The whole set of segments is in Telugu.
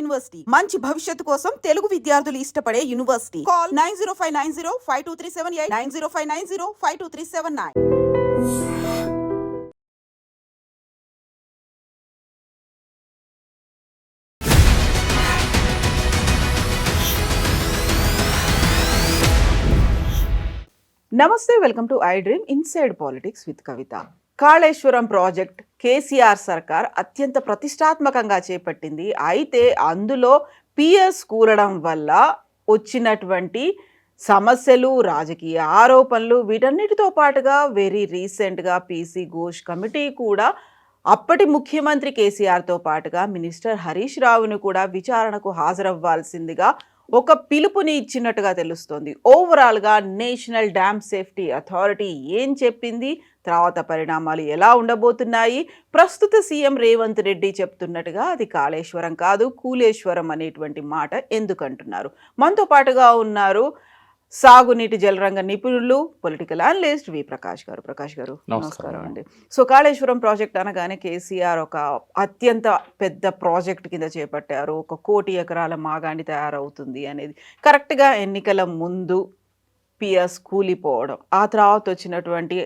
యూనివర్సిటీ మంచి భవిష్యత్తు కోసం తెలుగు విద్యార్థులు ఇష్టపడే యూనివర్సిటీ. కాల్ 9059052378 9059052379. నమస్తే, welcome to I dream inside politics with Kavitha. Kaleshwaram project KCR సర్కార్ అత్యంత ప్రతిష్టాత్మకంగా చేపట్టింది. అయితే అందులో పిఎస్ కూలడం వల్ల వచ్చినటువంటి సమస్యలు, రాజకీయ ఆరోపణలు, వీటన్నిటితో పాటుగా వెరీ రీసెంట్గా పీసీ ఘోష్ కమిటీ కూడా అప్పటి ముఖ్యమంత్రి కేసీఆర్తో పాటుగా మినిస్టర్ హరీష్ రావును కూడా విచారణకు హాజరవ్వాల్సిందిగా ఒక పిలుపుని ఇచ్చినట్టుగా తెలుస్తోంది. ఓవరాల్గా నేషనల్ డ్యామ్ సేఫ్టీ అథారిటీ ఏం చెప్పింది, తర్వాత పరిణామాలు ఎలా ఉండబోతున్నాయి, ప్రస్తుత సీఎం రేవంత్ రెడ్డి చెప్తున్నట్టుగా అది కాళేశ్వరం కాదు కూలేశ్వరం అనేటువంటి మాట ఎందుకంటున్నారు. మనతో పాటుగా ఉన్నారు సాగునీటి జలరంగ నిపుణులు, పొలిటికల్ అనలిస్ట్ వి ప్రకాష్ గారు. ప్రకాష్ గారు నమస్కారం అండి. సో కాళేశ్వరం ప్రాజెక్ట్ అనగానే కేసీఆర్ ఒక అత్యంత పెద్ద ప్రాజెక్ట్ కింద చేపట్టారు. 1 కోటి ఎకరాల మాగాణి తయారవుతుంది అనేది కరెక్ట్గా ఎన్నికల ముందు పిఎస్ కూలిపోవడం, ఆ తర్వాత వచ్చినటువంటి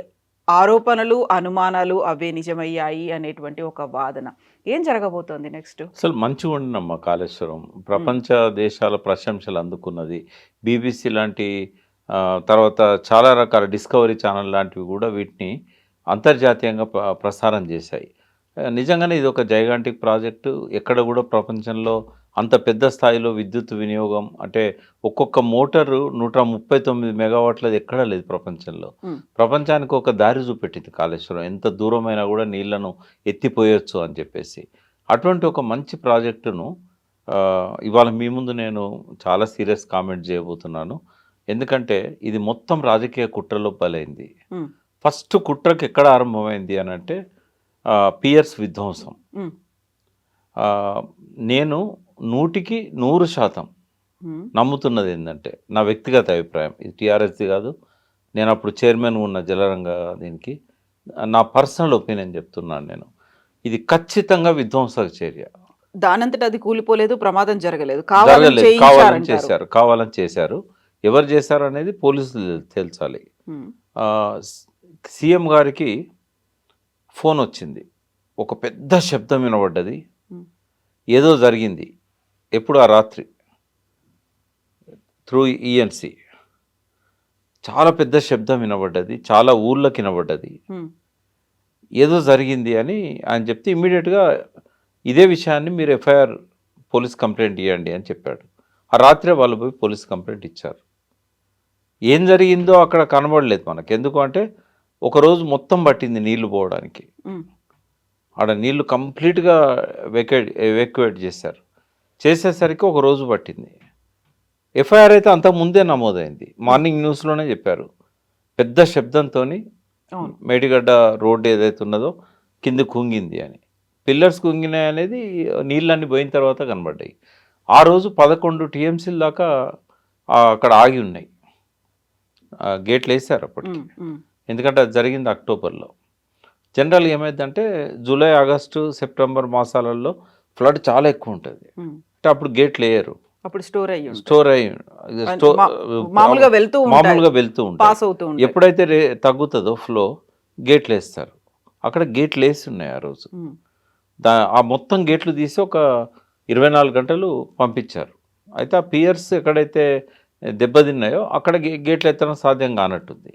ఆరోపణలు, అనుమానాలు అవే నిజమయ్యాయి అనేటువంటి ఒక వాదన. ఏం జరగబోతోంది నెక్స్ట్? అసలు మంచిగా ఉండినమ్మా కాళేశ్వరం, ప్రపంచ దేశాల ప్రశంసలు అందుకున్నది. బీబీసీ లాంటి తర్వాత చాలా రకాల డిస్కవరీ ఛానల్ లాంటివి కూడా వీటిని అంతర్జాతీయంగా ప్రసారం చేశాయి. నిజంగానే ఇది ఒక జైగాంటిక్ ప్రాజెక్టు. ఎక్కడ కూడా ప్రపంచంలో అంత పెద్ద స్థాయిలో విద్యుత్ వినియోగం, అంటే ఒక్కొక్క మోటారు 139 మెగావాట్లది ఎక్కడా లేదు ప్రపంచంలో. ప్రపంచానికి ఒక దారి చూపెట్టింది కాళేశ్వరం, ఎంత దూరమైనా కూడా నీళ్లను ఎత్తిపోయొచ్చు అని చెప్పేసి. అటువంటి ఒక మంచి ప్రాజెక్టును ఇవాళ మీ ముందు నేను చాలా సీరియస్ కామెంట్ చేయబోతున్నాను. ఎందుకంటే ఇది మొత్తం రాజకీయ కుట్రలో బలైంది. ఫస్ట్ కుట్రకి ఎక్కడ ఆరంభమైంది అని అంటే పియర్స్ విధ్వంసం. నేను 100% నమ్ముతున్నది ఏంటంటే, నా వ్యక్తిగత అభిప్రాయం, ఇది టీఆర్ఎస్ది కాదు, నేను అప్పుడు చైర్మన్ ఉన్న జలరంగ దీనికి నా పర్సనల్ ఒపీనియన్ చెప్తున్నాను నేను, ఇది ఖచ్చితంగా విధ్వంసక చర్య. దానంతట అది కూలిపోలేదు, ప్రమాదం జరగలేదు, కావాలని చేశారు. ఎవరు చేశారు అనేది పోలీసులు తేల్చాలి. సీఎం గారికి ఫోన్ వచ్చింది, ఒక పెద్ద శబ్దం వినబడ్డది, ఏదో జరిగింది. ఎప్పుడు? ఆ రాత్రి త్రూ ఈఎన్సి చాలా పెద్ద శబ్దం వినబడ్డది, చాలా ఊళ్ళకి వినబడ్డది, ఏదో జరిగింది అని ఆయన చెప్తే ఇమ్మీడియట్గా ఇదే విషయాన్ని మీరు ఎఫ్ఐఆర్ పోలీస్ కంప్లైంట్ ఇవ్వండి అని చెప్పాడు. ఆ రాత్రే వాళ్ళు పోయి పోలీస్ కంప్లైంట్ ఇచ్చారు. ఏం జరిగిందో అక్కడ కనబడలేదు మనకు. ఎందుకు అంటే ఒకరోజు మొత్తం పట్టింది నీళ్లు పోవడానికి. ఆడ నీళ్లు కంప్లీట్గా ఎవాక్యువేట్ చేశారు. చేసేసరికి ఒక రోజు పట్టింది. ఎఫ్ఐఆర్ అయితే అంత ముందే నమోదైంది. మార్నింగ్ న్యూస్లోనే చెప్పారు, పెద్ద శబ్దంతో మేడిగడ్డ రోడ్డు ఏదైతే ఉన్నదో కింద కుంగింది అని. పిల్లర్స్ కుంగినాయి అనేది నీళ్ళన్నీ పోయిన తర్వాత కనబడ్డాయి. ఆ రోజు 11 టీఎంసీల దాకా అక్కడ ఆగి ఉన్నాయి. గేట్లు వేసారు అప్పటికి, ఎందుకంటే అది జరిగింది అక్టోబర్లో. జనరల్గా ఏమైందంటే జూలై, ఆగస్టు, సెప్టెంబర్ మాసాలలో ఫ్లడ్ చాలా ఎక్కువ ఉంటుంది. అంటే అప్పుడు గేట్లు వేయరు, అప్పుడు స్టోర్ అయ్యి మామూలుగా వెళ్తూ ఉంటాయి. ఎప్పుడైతే తగ్గుతుందో ఫ్లో గేట్లు వేస్తారు. అక్కడ గేట్లు వేసి ఉన్నాయి ఆ రోజు. ఆ మొత్తం గేట్లు తీసి ఒక 24 గంటలు పంపించారు. అయితే ఆ పియర్స్ ఎక్కడైతే దెబ్బతిన్నాయో అక్కడ గేట్లు ఎత్తడం సాధ్యం కానట్టుంది.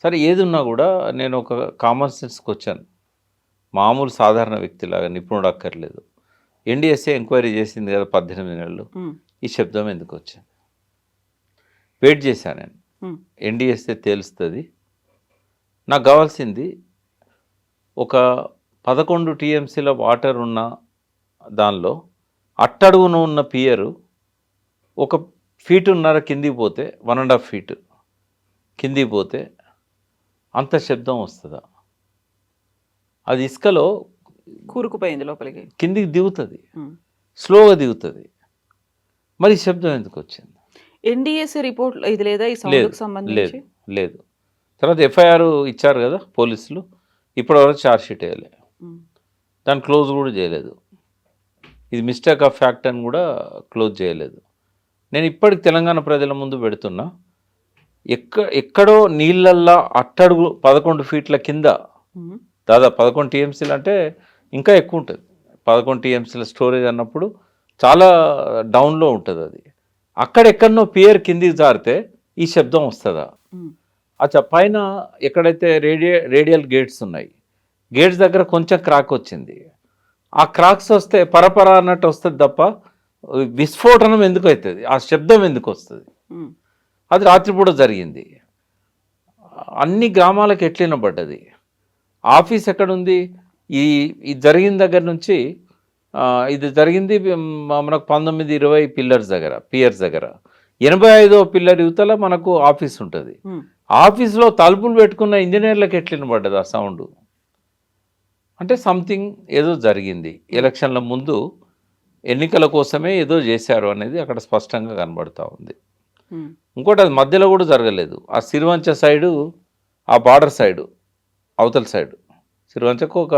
సరే, ఏది ఉన్నా కూడా నేను ఒక కామన్ సెన్స్కి వచ్చాను, మామూలు సాధారణ వ్యక్తిలాగా, నిపుణుడు అక్కర్లేదు. ఎన్డీఎస్ఏ ఎంక్వైరీ చేసింది కదా 18 నెలలు, ఈ శబ్దం ఎందుకు వచ్చింది? వెయిట్ చేశాను నేను, ఎన్డీఎస్ఏ తేలుస్తుంది. నాకు కావాల్సింది ఒక 11 టీఎంసీల వాటర్ ఉన్న దానిలో అట్టడుగున ఉన్న పియరు 1.5 ఫీట్ కిందికి పోతే, 1.5 ఫీట్ కిందికి పోతే అంత శబ్దం వస్తుందా? అది ఇసుకలో కూరుకుపోయింది, లోపలికి కిందికి దిగుతుంది, స్లోగా దిగుతుంది. మరి శబ్దం ఎందుకు వచ్చింది? ఎన్డీఎస్ఏ రిపోర్ట్ ఇది లేదా? ఈ సౌండ్కి సంబంధించి లేదు. తర్వాత ఎఫ్ఐఆర్ ఇచ్చారు కదా పోలీసులు, ఇప్పటివరకు ఛార్జ్షీట్ వేయలే, దాన్ని క్లోజ్ కూడా చేయలేదు. ఇది మిస్టేక్ ఆఫ్ ఫ్యాక్ట్ అని కూడా క్లోజ్ చేయలేదు. నేను ఇప్పటికి తెలంగాణ ప్రజల ముందు పెడుతున్నా, ఎక్కడో నీళ్ళల్లో అట్టడుగు 11 ఫీట్ల కింద ఉమ్, దాదాపు 11 టీఎంసీలు అంటే ఇంకా ఎక్కువ ఉంటుంది. 11 టీఎంసీల స్టోరేజ్ అన్నప్పుడు చాలా డౌన్లో ఉంటుంది అది. అక్కడెక్కడనో పియర్ కిందికి జారితే ఈ శబ్దం వస్తుందా? ఉమ్, అచ్చా, పైన ఎక్కడైతే రేడియల్ గేట్స్ ఉన్నాయి, గేట్స్ దగ్గర కొంచెం క్రాక్ వచ్చింది. ఆ క్రాక్స్ వస్తే పరపర అన్నట్టు వస్తుంది తప్ప విస్ఫోటనం ఎందుకు అవుతుంది, ఆ శబ్దం ఎందుకు వస్తుంది? ఉమ్, అది రాత్రిపూట జరిగింది. అన్ని గ్రామాలకు ఎట్లినబడ్డది. ఆఫీస్ ఎక్కడుంది? ఈ ఇది జరిగిన దగ్గర నుంచి ఇది జరిగింది మనకు 19-20 పియర్స్ దగ్గర 85వ పిల్లర్ యువతల మనకు ఆఫీస్ ఉంటుంది. ఉమ్, ఆఫీస్లో తలుపులు పెట్టుకున్న ఇంజనీర్లకు ఎట్లినబడ్డది ఆ సౌండ్? అంటే సంథింగ్ ఏదో జరిగింది. ఎలక్షన్ల ముందు ఎన్నికల కోసమే ఏదో చేశారు అనేది అక్కడ స్పష్టంగా కనబడుతూ ఉంది. ఉమ్, ఇంకోటి, అది మధ్యలో కూడా జరగలేదు. ఆ సిరివంచ సైడు, ఆ బార్డర్ సైడు, అవతల సైడు, సిరివంచకు ఒక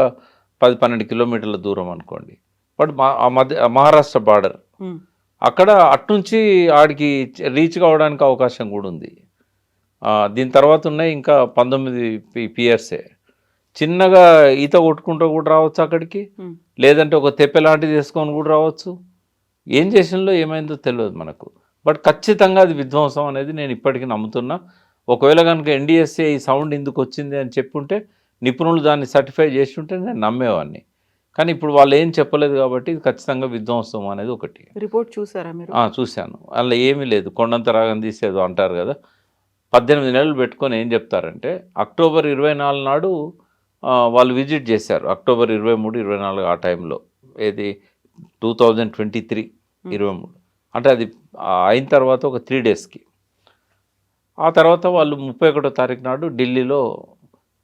10-12 కిలోమీటర్ల దూరం అనుకోండి. బట్ ఆ మహారాష్ట్ర బార్డర్ ఉమ్, అక్కడ అట్నుంచి ఆడికి రీచ్ కావడానికి అవకాశం కూడా ఉంది. దీని తర్వాత ఉన్నాయి ఇంకా 19 పియర్సే. చిన్నగా ఈత కొట్టుకుంటూ కూడా రావచ్చు అక్కడికి, ఉమ్, లేదంటే ఒక తెప్పె లాంటిది చేసుకొని కూడా రావచ్చు. ఏం చేసినలో ఏమైందో తెలియదు మనకు. బట్ ఖచ్చితంగా అది విధ్వంసం అనేది నేను ఇప్పటికీ నమ్ముతున్నా. ఒకవేళ కనుక ఎన్డీఎస్ఏ ఈ సౌండ్ ఎందుకు వచ్చింది అని చెప్పుంటే, నిపుణులు దాన్ని సర్టిఫై చేసి ఉంటే నేను నమ్మేవాడిని. కానీ ఇప్పుడు వాళ్ళు ఏం చెప్పలేదు కాబట్టి ఇది ఖచ్చితంగా విధ్వంసం అనేది ఒకటి. రిపోర్ట్ చూసారా మీరు? చూశాను. అందులో ఏమీ లేదు. కొండంత రాగం తీసేదో అంటారు కదా, 18 నెలలు పెట్టుకొని ఏం చెప్తారంటే అక్టోబర్ 24 నాడు వాళ్ళు విజిట్ చేశారు. అక్టోబర్ 23-24 ఆ టైంలో, ఏది 2023 23 అంటే అది అయిన తర్వాత ఒక 3 డేస్కి. ఆ తర్వాత వాళ్ళు 31వ తారీఖు నాడు ఢిల్లీలో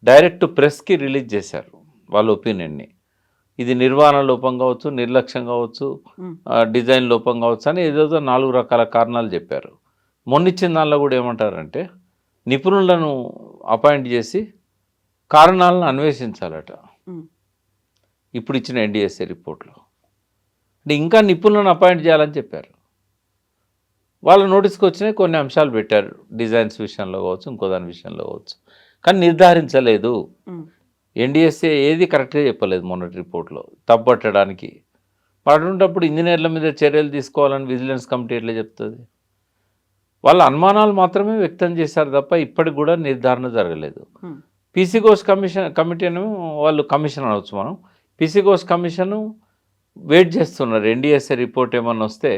డైరెక్ట్ ప్రెస్కి రిలీజ్ చేశారు వాళ్ళ ఒపీనియన్ని. ఇది నిర్వహణ లోపం కావచ్చు, నిర్లక్ష్యం కావచ్చు, ఉమ్, డిజైన్ లోపం కావచ్చు అని ఏదేదో 4 రకాల కారణాలు చెప్పారు. మొన్నిచ్చిన దానిలో కూడా ఏమంటారంటే నిపుణులను అపాయింట్ చేసి కారణాలను అన్వేషించాలట. ఉమ్, ఇప్పుడు ఇచ్చిన ఎన్డీఎస్ఏ రిపోర్ట్లో అంటే ఇంకా నిపుణులను అపాయింట్ చేయాలని చెప్పారు. వాళ్ళ నోటీస్కి వచ్చినాయి, కొన్ని అంశాలు పెట్టారు, డిజైన్స్ విషయంలో కావచ్చు, ఇంకో దాని విషయంలో కావచ్చు, కానీ నిర్ధారించలేదు. ఉమ్, ఎన్డీఎస్ఏ ఏది కరెక్ట్గా చెప్పలేదు మొన్నటి రిపోర్ట్లో తప్పట్టడానికి. అటువంటిప్పుడు ఇంజనీర్ల మీద చర్యలు తీసుకోవాలని విజిలెన్స్ కమిటీ ఎట్లా చెప్తుంది? వాళ్ళ అనుమానాలు మాత్రమే వ్యక్తం చేశారు తప్ప ఇప్పటికి కూడా నిర్ధారణ జరగలేదు. ఉమ్, పీసీ ఘోష్ కమిటీను వాళ్ళు కమిషన్ అనవచ్చు మనం. పీసీ ఘోష్ కమిషను వెయిట్ చేస్తున్నారు. ఎన్డీఎస్ఏ రిపోర్ట్ ఏమన్నా వస్తే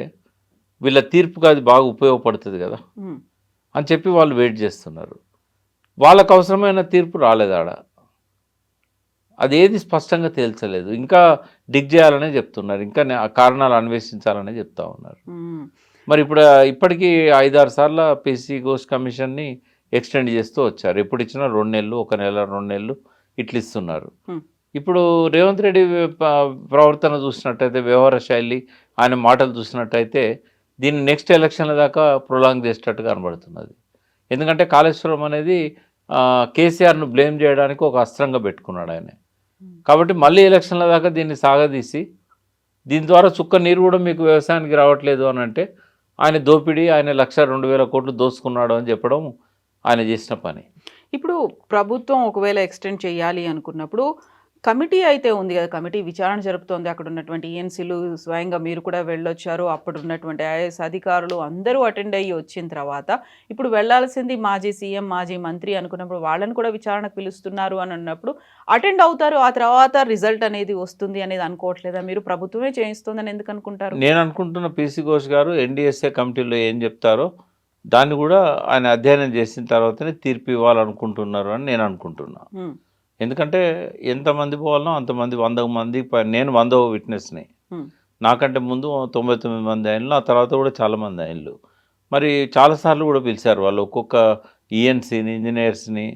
వీళ్ళ తీర్పుగా అది బాగా ఉపయోగపడుతుంది కదా ఉమ్, అని చెప్పి వాళ్ళు వెయిట్ చేస్తున్నారు. వాళ్ళకు అవసరమైన తీర్పు రాలేదాడ, అదేది స్పష్టంగా తేల్చలేదు. ఇంకా డిగ్ చేయాలనే చెప్తున్నారు, ఇంకా కారణాలు అన్వేషించాలనే చెప్తా ఉన్నారు. ఉమ్, మరి ఇప్పటికీ 5-6 సార్లు పీసీ ఘోష్ కమిషన్ని ఎక్స్టెండ్ చేస్తూ వచ్చారు. ఎప్పుడు ఇచ్చినా 2 నెలలు, 1 నెల, 2 నెలలు ఇట్లా ఇస్తున్నారు. ఉమ్, ఇప్పుడు రేవంత్ రెడ్డి ప్రవర్తన చూసినట్టయితే, వ్యవహార శైలి, ఆయన మాటలు చూసినట్టయితే దీన్ని నెక్స్ట్ ఎలక్షన్ల దాకా ప్రొలాంగ్ చేసేటట్టుగా కనబడుతున్నది. ఎందుకంటే కాళేశ్వరం అనేది కేసీఆర్ను బ్లేమ్ చేయడానికి ఒక అస్త్రంగా పెట్టుకున్నాడు ఆయన. కాబట్టి మళ్ళీ ఎలక్షన్ల దాకా దీన్ని సాగదీసి, దీని ద్వారా చుక్క నీరు కూడా మీకు వ్యవసాయానికి రావట్లేదు అని అంటే ఆయన దోపిడీ, ఆయన 1,02,000 కోట్లు దోసుకున్నాడు అని చెప్పడం ఆయన చేసిన పని. ఇప్పుడు ప్రభుత్వం ఒకవేళ ఎక్స్టెండ్ చేయాలి అనుకున్నప్పుడు కమిటీ అయితే ఉంది కదా, కమిటీ విచారణ జరుపుతోంది. అక్కడ ఉన్నటువంటి ఈఎన్సీలు, స్వయంగా మీరు కూడా వెళ్ళొచ్చారు, అప్పుడు ఉన్నటువంటి ఐఏఎస్ అధికారులు అందరూ అటెండ్ అయ్యి వచ్చిన తర్వాత ఇప్పుడు వెళ్లాల్సింది మాజీ సీఎం, మాజీ మంత్రి అనుకున్నప్పుడు వాళ్ళని కూడా విచారణకు పిలుస్తున్నారు అని అన్నప్పుడు అటెండ్ అవుతారు. ఆ తర్వాత రిజల్ట్ అనేది వస్తుంది అనేది అనుకోవట్లేదా మీరు? ప్రభుత్వమే చేయిస్తుందని ఎందుకు అనుకుంటారు? నేను అనుకుంటున్న పీసీ ఘోష్ గారు ఎన్డీఎస్ఏ కమిటీలో ఏం చెప్తారో దాన్ని కూడా ఆయన అధ్యయనం చేసిన తర్వాతనే తీర్పు ఇవ్వాలనుకుంటున్నారు అని నేను అనుకుంటున్నా. ఉమ్, ఎందుకంటే ఎంతమంది పోవాలనో అంతమంది, 100 మంది, నేను 100వ విట్నెస్ని. ఉమ్, నాకంటే ముందు 99 మంది అయినలు, ఆ తర్వాత కూడా చాలామంది అయినలు. మరి చాలాసార్లు కూడా పిలిచారు వాళ్ళు, ఒక్కొక్క ఈఎన్సీని, ఇంజనీర్స్ని,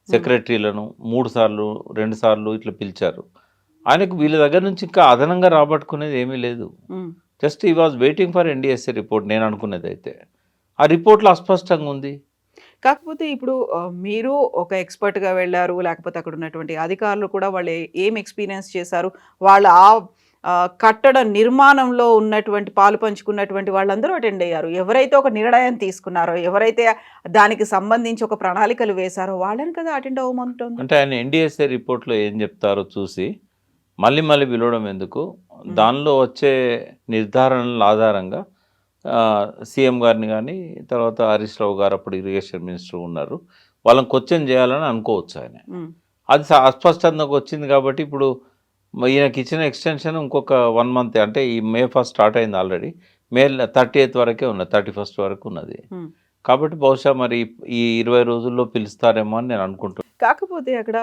సెక్రటరీలను 3 సార్లు 2 సార్లు ఇట్లా పిలిచారు. ఆయనకు వీళ్ళ దగ్గర నుంచి ఇంకా అదనంగా రాబట్టుకునేది ఏమీ లేదు. ఉమ్, జస్ట్ ఈ was waiting for NDSA report. నేను అనుకునేది అయితే ఆ రిపోర్ట్లో అస్పష్టంగా ఉంది. కాకపోతే ఇప్పుడు మీరు ఒక ఎక్స్పర్ట్గా వెళ్ళారు, లేకపోతే అక్కడ ఉన్నటువంటి అధికారులు కూడా వాళ్ళు ఏం ఎక్స్పీరియన్స్ చేశారు, వాళ్ళ కట్టడ నిర్మాణంలో ఉన్నటువంటి పాలు పంచుకున్నటువంటి వాళ్ళందరూ అటెండ్ అయ్యారు. ఎవరైతే ఒక నిర్ణయం తీసుకున్నారో, ఎవరైతే దానికి సంబంధించి ఒక ప్రణాళికలు వేశారో వాళ్ళని కదా అటెండ్ అవ్వమంటుంది. అంటే ఆయన ఎన్డీఎస్ఏ రిపోర్ట్‌లో ఏం చెప్తారో చూసి, మళ్ళీ మళ్ళీ పిలవడం ఎందుకు? దానిలో వచ్చే నిర్ధారణల ఆధారంగా సీఎం గారిని గానీ, తర్వాత హరీష్ రావు గారు అప్పుడు ఇరిగేషన్ మినిస్టర్ ఉన్నారు. వాళ్ళని క్వెషన్ చేయాలని అనుకోవచ్చు ఆయన. హ్మ్. అది అస్పష్టతకు వచ్చింది కాబట్టి ఇప్పుడు ఈయనకి ఇచ్చిన ఎక్స్టెన్షన్ ఇంకొక 1 మంత్, అంటే ఈ మే 1 స్టార్ట్ అయింది ఆల్రెడీ. మే 30th వరకే ఉన్నది. 31st వరకు ఉన్నది. హ్మ్. కాబట్టి బహుశా మరి ఈ 20 రోజుల్లో పిలుస్తారేమో అని నేను అనుకుంటున్నాను. కాకపోతే అక్కడ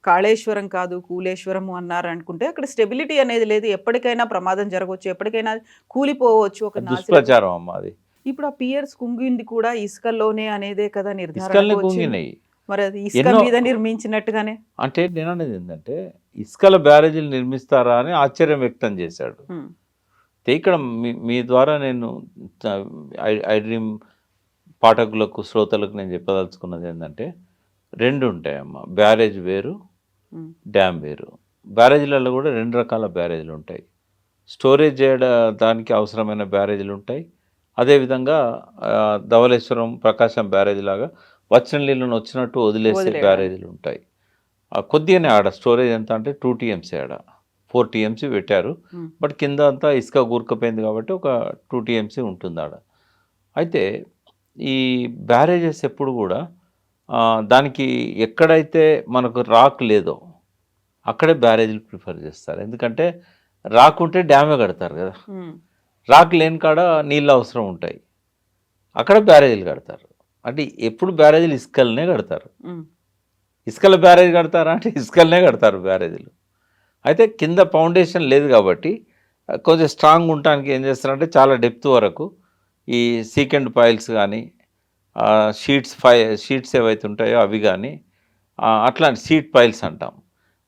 కాళేశ్వరం కాదు, కూలేశ్వరము అన్నారనుకుంటే అక్కడ స్టెబిలిటీ అనేది లేదు. ఎప్పటికైనా ప్రమాదం జరగొచ్చు. ఎప్పటికైనా కూలిపోవచ్చు. ఒక నాసిరకం. దుష్ప్రచారం అమ్మ అది. ఇప్పుడు ఆ పియర్స్ కుంగింది కూడా ఇసుకలోనే అనేదే కదా ఇసుకల్ని నిర్ధారణకు వచ్చింది. కుంగినాయి. మరి అది ఇసుక ఎన్నో మీద నిర్మించినట్టుగానే. అంటే నేను అనేది ఏంటంటే, ఇసుకల బ్యారేజీలు నిర్మిస్తారా అని ఆశ్చర్యం వ్యక్తం చేశాడు. హ్మ్. ఇక్కడ మీ ద్వారా నేను ఐ డ్రీమ్ పాఠకులకు, శ్రోతలకు నేను చెప్పదలుచుకున్నది ఏంటంటే, 2 ఉంటాయమ్మ. బ్యారేజ్ వేరు, హ్మ్. డ్యామ్ వేరు. బ్యారేజీలలో కూడా 2 రకాల బ్యారేజీలు ఉంటాయి. స్టోరేజ్ దానికి అవసరమైన బ్యారేజీలు ఉంటాయి. అదేవిధంగా ధవళేశ్వరం, ప్రకాశం బ్యారేజ్ లాగా వచ్చిన నీళ్ళను వచ్చినట్టు వదిలేసే వదిలేయడానికి. బ్యారేజీలు ఉంటాయి. కొద్దిగానే ఆడ స్టోరేజ్ ఎంత అంటే 2 టీఎంసీ ఆడ. 4 టీఎంసీ పెట్టారు. హ్మ్. బట్ కింద అంతా ఇసుక కూరుకుపోయింది కాబట్టి ఒక 2 టీఎంసీ ఉంటుంది ఆడ. అయితే ఈ బ్యారేజెస్ ఎప్పుడు కూడా దానికి ఎక్కడైతే మనకు రాక్ లేదో అక్కడే బ్యారేజీలు ప్రిఫర్ చేస్తారు. ఎందుకంటే రాక్ ఉంటే డ్యామే కడతారు కదా. హ్మ్. రాక్ లేని కాడ నీళ్ళు అవసరం ఉంటాయి. అక్కడ బ్యారేజీలు కడతారు. అంటే ఎప్పుడు బ్యారేజీలు ఇసుకలనే కడతారు. హ్మ్. ఇసుకల బ్యారేజ్ కడతారా అంటే ఇసుకలనే కడతారు బ్యారేజీలు. అయితే కింద ఫౌండేషన్ లేదు కాబట్టి కొంచెం స్ట్రాంగ్ ఉండటానికి ఏం చేస్తారంటే చాలా డెప్త్ వరకు ఈ సీకెండ్ పైల్స్ కానీ, షీట్స్ ఏవైతే ఉంటాయో అవి కానీ, అట్లాంటి సీట్ పైల్స్ అంటాం.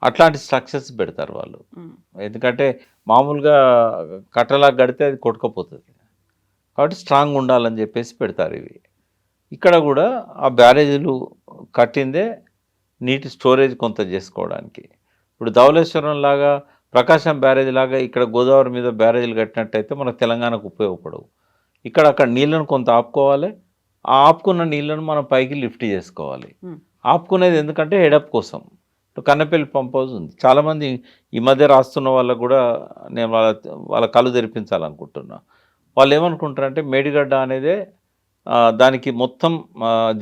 అట్లాంటి స్ట్రక్చర్స్ పెడతారు వాళ్ళు. హ్మ్. ఎందుకంటే మామూలుగా కట్టలా కడితే అది కొట్టుకుపోతుంది. కాబట్టి స్ట్రాంగ్ ఉండాలని చెప్పేసి పెడతారు ఇవి. ఇక్కడ కూడా ఆ బ్యారేజీలు కట్టిందే నీటి స్టోరేజ్ కొంత చేసుకోవడానికి. ఇప్పుడు ధవళేశ్వరం లాగా, ప్రకాశం బ్యారేజ్ లాగా ఇక్కడ గోదావరి మీద బ్యారేజీలు కట్టినట్టయితే మనకు తెలంగాణకు ఉపయోగపడవు. ఇక్కడ అక్కడ నీళ్ళను కొంత ఆపుకోవాలి. ఆ ఆపుకున్న నీళ్ళను మనం పైకి లిఫ్ట్ చేసుకోవాలి. హ్మ్. ఆపుకునేది ఎందుకంటే హెడప్ కోసం. ఇప్పుడు కన్నపల్లి పంప్ హౌస్ ఉంది. చాలామంది ఈ మధ్య రాస్తున్న వాళ్ళకు కూడా నేను వాళ్ళ కళ్ళు తెరిపించాలనుకుంటున్నా. వాళ్ళు ఏమనుకుంటారంటే మేడిగడ్డ అనేదే దానికి మొత్తం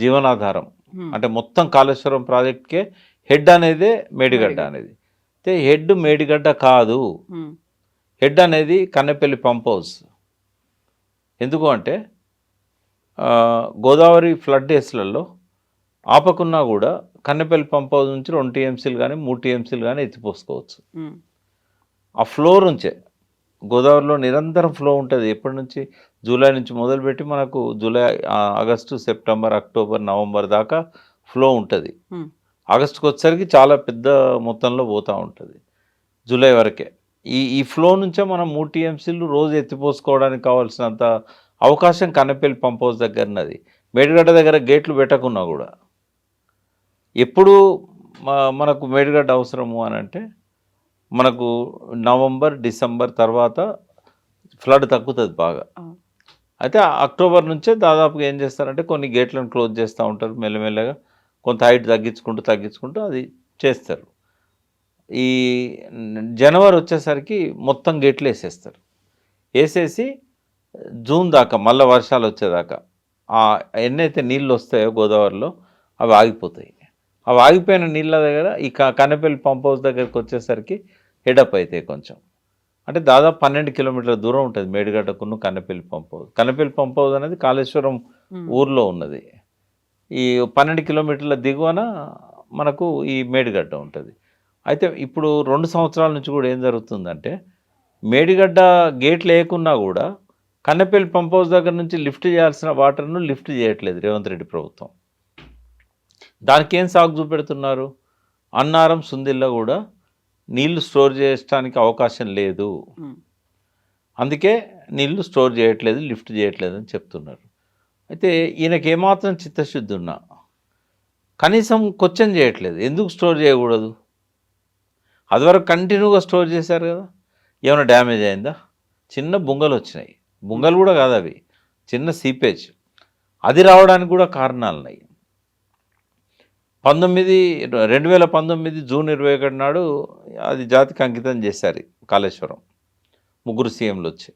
జీవనాధారం. హ్మ్. అంటే మొత్తం కాళేశ్వరం ప్రాజెక్ట్కే హెడ్ అనేదే మేడిగడ్డ అనేది. అయితే హెడ్ మేడిగడ్డ కాదు. హ్మ్. హెడ్ అనేది కన్నెపల్లి పంప్ హౌస్. ఎందుకు అంటే గోదావరి ఫ్లడ్ డేస్లలో ఆపకున్నా కూడా కన్నెపల్లి పంప్ హౌస్ నుంచి 2 టీఎంసీలు కానీ 3 టీఎంసీలు కానీ ఎత్తిపోసుకోవచ్చు. హ్మ్. ఆ ఫ్లో నుంచే గోదావరిలో నిరంతరం ఫ్లో ఉంటుంది. ఎప్పటి నుంచి? జూలై నుంచి మొదలుపెట్టి మనకు ఆగస్టు, సెప్టెంబర్, అక్టోబర్, నవంబర్ దాకా ఫ్లో ఉంటుంది. హ్మ్. ఆగస్టుకి వచ్చేసరికి చాలా పెద్ద మొత్తంలో పోతూ ఉంటుంది. జూలై వరకే ఈ ఫ్లో నుంచే మనం 3 టీఎంసీలు రోజు ఎత్తిపోసుకోవడానికి కావాల్సినంత అవకాశం కన్నెపల్లి పంప్ హౌస్ దగ్గర ఉన్నది. మేడిగడ్డ దగ్గర గేట్లు పెట్టకున్నా కూడా ఎప్పుడు మనకు మేడిగడ్డ అవసరము అని అంటే మనకు నవంబర్, డిసెంబర్ తర్వాత ఫ్లడ్ తగ్గుతుంది బాగా. అయితే అక్టోబర్ నుంచే దాదాపుగా ఏం చేస్తారంటే కొన్ని గేట్లను క్లోజ్ చేస్తూ ఉంటారు. మెల్లమెల్లగా కొంత హైట్ తగ్గించుకుంటూ అది చేస్తారు. ఈ జనవరి వచ్చేసరికి మొత్తం గేట్లు వేసేస్తారు. వేసేసి జూన్ దాకా మళ్ళీ వర్షాలు వచ్చేదాకా ఎన్నైతే నీళ్ళు వస్తాయో గోదావరిలో అవి ఆగిపోతాయి. అవి ఆగిపోయిన నీళ్ళ దగ్గర ఈ కన్నెపల్లి పంప్ హౌస్ దగ్గరికి వచ్చేసరికి హెడప్ అవుతాయి కొంచెం. అంటే దాదాపు 12 కిలోమీటర్ల దూరం ఉంటుంది మేడిగడ్డకును Kannepalli pump house. Kannepalli pump house అనేది కాళేశ్వరం ఊర్లో ఉన్నది. ఈ 12 కిలోమీటర్ల దిగువన మనకు ఈ మేడిగడ్డ ఉంటుంది. అయితే ఇప్పుడు 2 సంవత్సరాల నుంచి కూడా ఏం జరుగుతుందంటే మేడిగడ్డ గేట్లు వేయకున్నా కూడా కన్నెపల్లి పంప్ హౌస్ దగ్గర నుంచి లిఫ్ట్ చేయాల్సిన వాటర్ను లిఫ్ట్ చేయట్లేదు రేవంత్ రెడ్డి ప్రభుత్వం. దానికి ఏం సాగు చూపెడుతున్నారు? అన్నారం, సుందిల్లో కూడా నీళ్లు స్టోర్ చేయడానికి అవకాశం లేదు, అందుకే నీళ్లు స్టోర్ చేయట్లేదు, లిఫ్ట్ చేయట్లేదు అని చెప్తున్నారు. అయితే ఈయనకి ఏమాత్రం చిత్తశుద్ధి ఉన్నా కనీసం క్వశ్చన్ చేయట్లేదు. ఎందుకు స్టోర్ చేయకూడదు? అదివరకు కంటిన్యూగా స్టోర్ చేశారు కదా. ఏమైనా డ్యామేజ్ అయిందా? చిన్న బుంగలు వచ్చినాయి. బుంగలు కూడా కాదు అవి, చిన్న సీపేజ్. అది రావడానికి కూడా కారణాలు ఉన్నాయి. 2019 జూన్ 21 నాడు అది జాతికి అంకితం చేశారు కాళేశ్వరం. 3 సీఎంలు వచ్చి.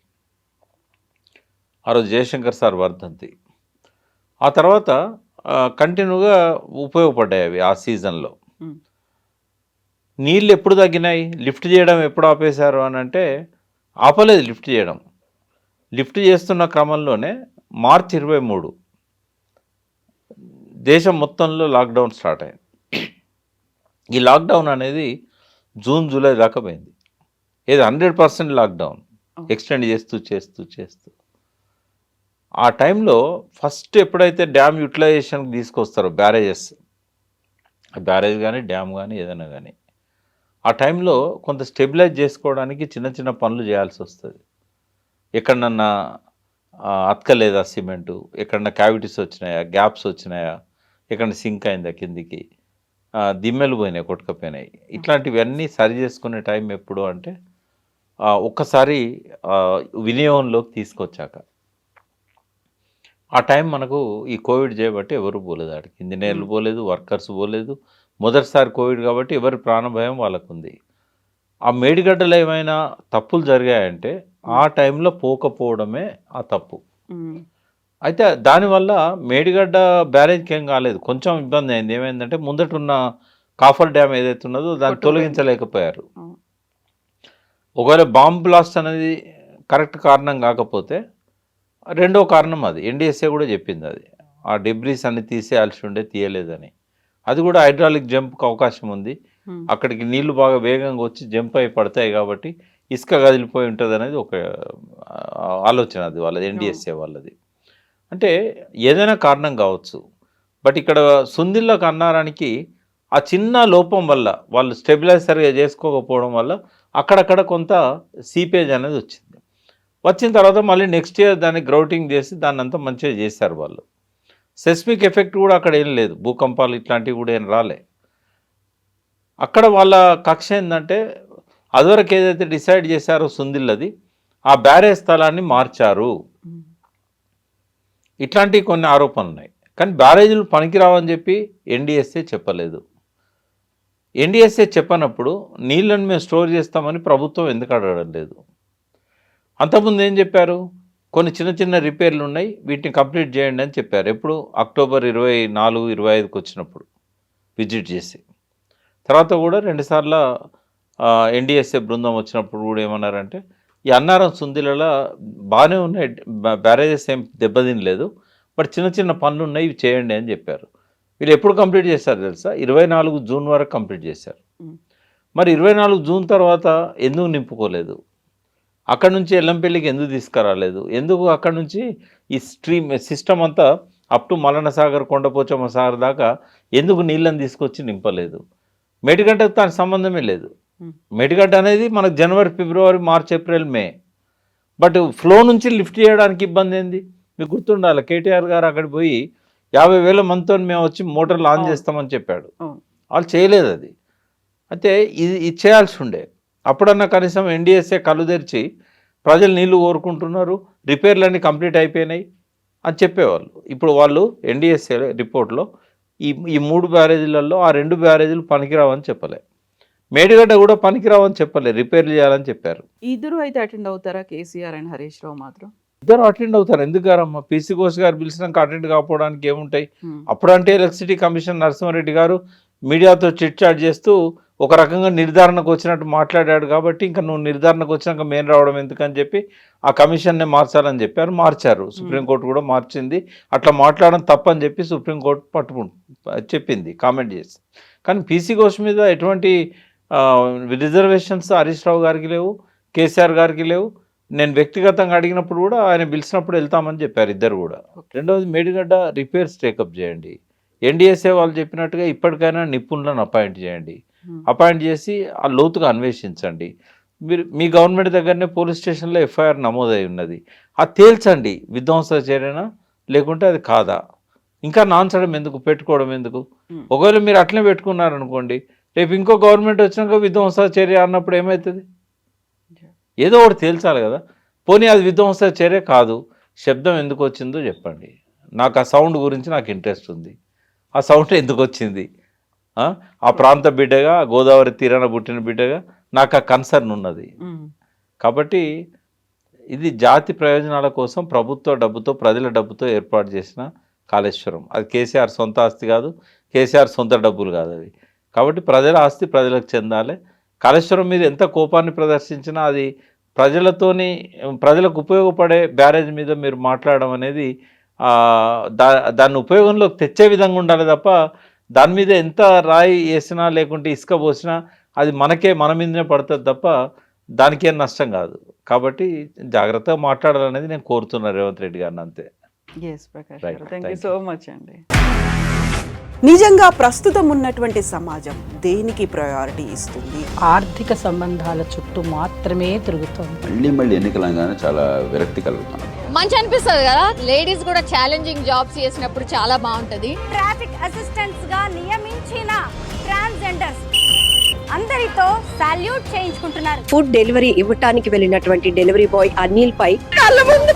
ఆ రోజు జయశంకర్ సార్ వర్ధంతి. ఆ తర్వాత కంటిన్యూగా ఉపయోగపడ్డాయి అవి ఆ సీజన్లో. నీళ్ళు ఎప్పుడు తగ్గినాయి, లిఫ్ట్ చేయడం ఎప్పుడు ఆపేశారు అని అంటే ఆపలేదు లిఫ్ట్ చేయడం. లిఫ్ట్ చేస్తున్న క్రమంలోనే మార్చి 23 దేశం మొత్తంలో లాక్డౌన్ స్టార్ట్ అయింది. ఈ లాక్డౌన్ అనేది జూన్ జూలై దాకా పోయింది. ఏది 100% లాక్డౌన్ ఎక్స్టెండ్ చేస్తూ ఆ టైంలో ఫస్ట్ ఎప్పుడైతే డ్యామ్ యూటిలైజేషన్కి తీసుకొస్తారో బ్యారేజెస్, బ్యారేజ్ కానీ డ్యామ్ కానీ ఏదైనా కానీ, ఆ టైంలో కొంత స్టెబిలైజ్ చేసుకోవడానికి చిన్న చిన్న పనులు చేయాల్సి వస్తుంది. ఎక్కడన్నా అతకలేదా సిమెంటు, ఎక్కడన్నా క్యావిటీస్ వచ్చినాయా, గ్యాప్స్ వచ్చినాయా, ఎక్కడ సింక్ అయిందా కిందికి, దిమ్మెలు పోయినాయి, కొట్టుకపోయినాయి, ఇట్లాంటివన్నీ సరి చేసుకునే టైం ఎప్పుడు అంటే ఒక్కసారి వినియోగంలోకి తీసుకొచ్చాక. ఆ టైం మనకు ఈ కోవిడ్ చేయబట్టి ఎవరు పోలేదు, ఆడికి ఇంజనీర్లు పోలేదు, వర్కర్స్ పోలేదు. మొదటిసారి కోవిడ్ కాబట్టి ఎవరి ప్రాణభయం వాళ్ళకు ఉంది. ఆ మేడిగడ్డలో ఏమైనా తప్పులు జరిగాయంటే ఆ టైంలో పోకపోవడమే ఆ తప్పు. అయితే దానివల్ల మేడిగడ్డ బ్యారేజ్కి ఏం కాలేదు, కొంచెం ఇబ్బంది అయింది. ఏమైందంటే ముందటున్న కాఫర్ డ్యామ్ ఏదైతే ఉన్నదో దాన్ని తొలగించలేకపోయారు. ఒకవేళ బాంబ్ బ్లాస్ట్ అనేది కరెక్ట్ కారణం కాకపోతే రెండో కారణం అది ఎన్డీఎస్ఏ కూడా చెప్పింది, అది ఆ డెబ్రీస్ అన్ని తీసేయాల్సి ఉండే, తీయలేదని. అది కూడా హైడ్రాలిక్ జంప్కి అవకాశం ఉంది, అక్కడికి నీళ్లు బాగా వేగంగా వచ్చి జంప్ అయి పడతాయి కాబట్టి ఇసుక కదిలిపోయి ఉంటుంది అనేది ఒక ఆలోచన, అది వాళ్ళది ఎన్డీఎస్ఏ వాళ్ళది. అంటే ఏదైనా కారణం కావచ్చు, బట్ ఇక్కడ సుందిళ్ళకు అన్నారానికి ఆ చిన్న లోపం వల్ల వాళ్ళు స్టెబిలైజర్గా చేసుకోకపోవడం వల్ల అక్కడక్కడ కొంత సీపేజ్ అనేది వచ్చింది. వచ్చిన తర్వాత మళ్ళీ నెక్స్ట్ ఇయర్ దాన్ని గ్రౌటింగ్ చేసి దాన్ని అంతా మంచిగా చేశారు వాళ్ళు. సెస్మిక్ ఎఫెక్ట్ కూడా అక్కడ ఏం లేదు, భూకంపాలు ఇట్లాంటివి కూడా ఏం రాలే. అక్కడ వాళ్ళ కక్ష ఏంటంటే అదివరకు ఏదైతే డిసైడ్ చేశారో సుందిల్లది, ఆ బ్యారేజ్ స్థలాన్ని మార్చారు, ఇట్లాంటివి కొన్ని ఆరోపణలు ఉన్నాయి. కానీ బ్యారేజీలు పనికిరావని చెప్పి ఎన్డీఎస్ఏ చెప్పలేదు. ఎన్డీఎస్ఏ చెప్పనప్పుడు నీళ్ళని మేము స్టోర్ చేస్తామని ప్రభుత్వం ఎందుకు అడగడం లేదు? అంతకుముందు ఏం చెప్పారు, కొన్ని చిన్న చిన్న రిపేర్లు ఉన్నాయి, వీటిని కంప్లీట్ చేయండి అని చెప్పారు. ఎప్పుడు? అక్టోబర్ 24, 25కి వచ్చినప్పుడు విజిట్ చేసి. తర్వాత కూడా 2 సార్లు ఎన్డీఎస్ఏ బృందం వచ్చినప్పుడు కూడా ఏమన్నారంటే ఈ అన్నారం సుందిలలో బాగానే ఉన్నాయి, బ్యారేజెస్ ఏం దెబ్బతినలేదు, బట్ చిన్న చిన్న పనులు ఉన్నాయి, ఇవి చేయండి అని చెప్పారు. వీళ్ళు ఎప్పుడు కంప్లీట్ చేశారు తెలుసా? 24 జూన్ వరకు కంప్లీట్ చేశారు. మరి 24 జూన్ తర్వాత ఎందుకు నింపుకోలేదు? అక్కడ నుంచి ఎల్లంపల్లికి ఎందుకు తీసుకురాలేదు? ఎందుకు అక్కడ నుంచి ఈ సిస్టమ్ అంతా అప్ టు మల్లన్న సాగర్, కొండపోచమ్మ సాగర్ దాకా ఎందుకు నీళ్ళని తీసుకొచ్చి నింపలేదు? మేడిగడ్డకు దానికి సంబంధమే లేదు. మేడిగడ్డ అనేది మనకు జనవరి, ఫిబ్రవరి, March, April, May. But flow నుంచి లిఫ్ట్ చేయడానికి ఇబ్బంది ఏంది? మీకు గుర్తుండాలి, కేటీఆర్ గారు అక్కడికి పోయి 50,000 మందితో మేము వచ్చి మోటార్లు ఆన్ చేస్తామని చెప్పాడు. వాళ్ళు చేయలేదు అది. అయితే ఇది చేయాల్సి ఉండే. అప్పుడన్నా కనీసం ఎన్డీఎస్ఏ కళ్ళు తెరిచి ప్రజలు నీళ్లు కోరుకుంటున్నారు, రిపేర్లన్నీ కంప్లీట్ అయిపోయినాయి అని చెప్పేవాళ్ళు. ఇప్పుడు వాళ్ళు ఎన్డీఎస్ఏ రిపోర్ట్లో ఈ 3 బ్యారేజీలలో ఆ 2 బ్యారేజీలు పనికిరావని చెప్పలే, మేడిగడ్డ కూడా పనికిరావని చెప్పలే, రిపేర్లు చేయాలని చెప్పారు. ఇద్దరు అయితే అటెండ్ అవుతారా? కేసీఆర్ అండ్ హరీష్ రావు మాత్రం ఇద్దరు అటెండ్ అవుతారు. ఎందుకు గారమ్మా? పీసీ ఘోష్ గారు పిలిచినాక అటెండ్ కాకపోవడానికి ఏముంటాయి? అప్పుడంటే ఎలక్ట్రిసిటీ కమిషన్ నరసింహారెడ్డి గారు మీడియాతో చిట్ చాట్ చేస్తూ ఒక రకంగా నిర్ధారణకు వచ్చినట్టు మాట్లాడాడు కాబట్టి ఇంకా నువ్వు నిర్ధారణకు వచ్చినాక మేము రావడం ఎందుకని చెప్పి ఆ కమిషన్నే మార్చాలని చెప్పారు, మార్చారు. సుప్రీంకోర్టు కూడా మార్చింది. అట్లా మాట్లాడడం తప్పని చెప్పి సుప్రీంకోర్టు చెప్పింది, కామెంట్ చేసి. కానీ పీసీ ఘోష్ మీద ఎటువంటి రిజర్వేషన్స్ హరీష్ రావు గారికి లేవు, కేసీఆర్ గారికి లేవు. నేను వ్యక్తిగతంగా అడిగినప్పుడు కూడా ఆయన పిలిచినప్పుడు వెళ్తామని చెప్పారు ఇద్దరు కూడా. రెండవది, మేడిగడ్డ రిపేర్స్ టేకప్ చేయండి. ఎన్డీఎస్ఏ వాళ్ళు చెప్పినట్టుగా ఇప్పటికైనా నిపుణులను అపాయింట్ చేయండి, అపాయింట్ చేసి ఆ లోతుగా అన్వేషించండి. మీరు మీ గవర్నమెంట్ దగ్గరనే పోలీస్ స్టేషన్లో ఎఫ్ఐఆర్ నమోదై ఉన్నది, అది తేల్చండి, విధ్వంస చర్యనా లేకుంటే అది కాదా. ఇంకా నాన్సడం ఎందుకు, పెట్టుకోవడం ఎందుకు? ఒకవేళ మీరు అట్లనే పెట్టుకున్నారనుకోండి, రేపు ఇంకో గవర్నమెంట్ వచ్చినాక విధ్వంస చర్య అన్నప్పుడు ఏమవుతుంది? ఏదో ఒకటి తేల్చాలి కదా. పోనీ అది విధ్వంస చర్య కాదు, శబ్దం ఎందుకు వచ్చిందో చెప్పండి. నాకు ఆ సౌండ్ గురించి నాకు ఇంట్రెస్ట్ ఉంది. ఆ సౌండ్ ఎందుకు వచ్చింది? ఆ ప్రాంత బిడ్డగా, గోదావరి తీరాన పుట్టిన బిడ్డగా నాకు ఆ కన్సర్న్ ఉన్నది. కాబట్టి ఇది జాతి ప్రయోజనాల కోసం ప్రభుత్వ డబ్బుతో, ప్రజల డబ్బుతో ఏర్పాటు చేసిన కాళేశ్వరం. అది కేసీఆర్ సొంత ఆస్తి కాదు, కేసీఆర్ సొంత డబ్బులు కాదు అవి. కాబట్టి ప్రజల ఆస్తి ప్రజలకు చెందాలి. కాళేశ్వరం మీద ఎంత కోపాన్ని ప్రదర్శించినా అది ప్రజలకు ఉపయోగపడే బ్యారేజ్ మీద మీరు మాట్లాడడం అనేది దాన్ని ఉపయోగంలోకి తెచ్చే విధంగా ఉండాలి తప్ప, దాని మీద ఎంత రాయి వేసినా లేకుంటే ఇసుక పోసినా అది మన మీదనే పడుతుంది తప్ప దానికి ఏం నష్టం కాదు. కాబట్టి జాగ్రత్తగా మాట్లాడాలనేది నేను కోరుతున్నా రేవంత్ రెడ్డి గారిని, అంతే. ఎస్ ప్రకాష్ గారు, థ్యాంక్ యూ సో మచ్ అండి. నిజంగా ప్రస్తుతం ఉన్నటువంటి సమాజం దేనికి ప్రయారిటీ ఇస్తుంది? ఆర్థిక సంబంధాల చుట్టూ మాత్రమే తిరుగుతుంది. మళ్ళీ ఎన్నికలంగానే చాలా విరక్తి కలుగుతాం. మంచి అనిపిస్తుంది కదా, లేడీస్ కూడా ఛాలెంజింగ్ జాబ్స్ చేసినప్పుడు చాలా బాగుంటది. ట్రాఫిక్ అసిస్టెంట్స్ గా నియమించిన ట్రాన్స్జెండర్స్ అందరితో సాల్యూట్ చేయించుకుంటున్నారు. ఫుడ్ డెలివరీ ఇవ్వటానికి వెళ్ళినటువంటి డెలివరీ బాయ్ అనిల్ పై కళ్ళ ముందు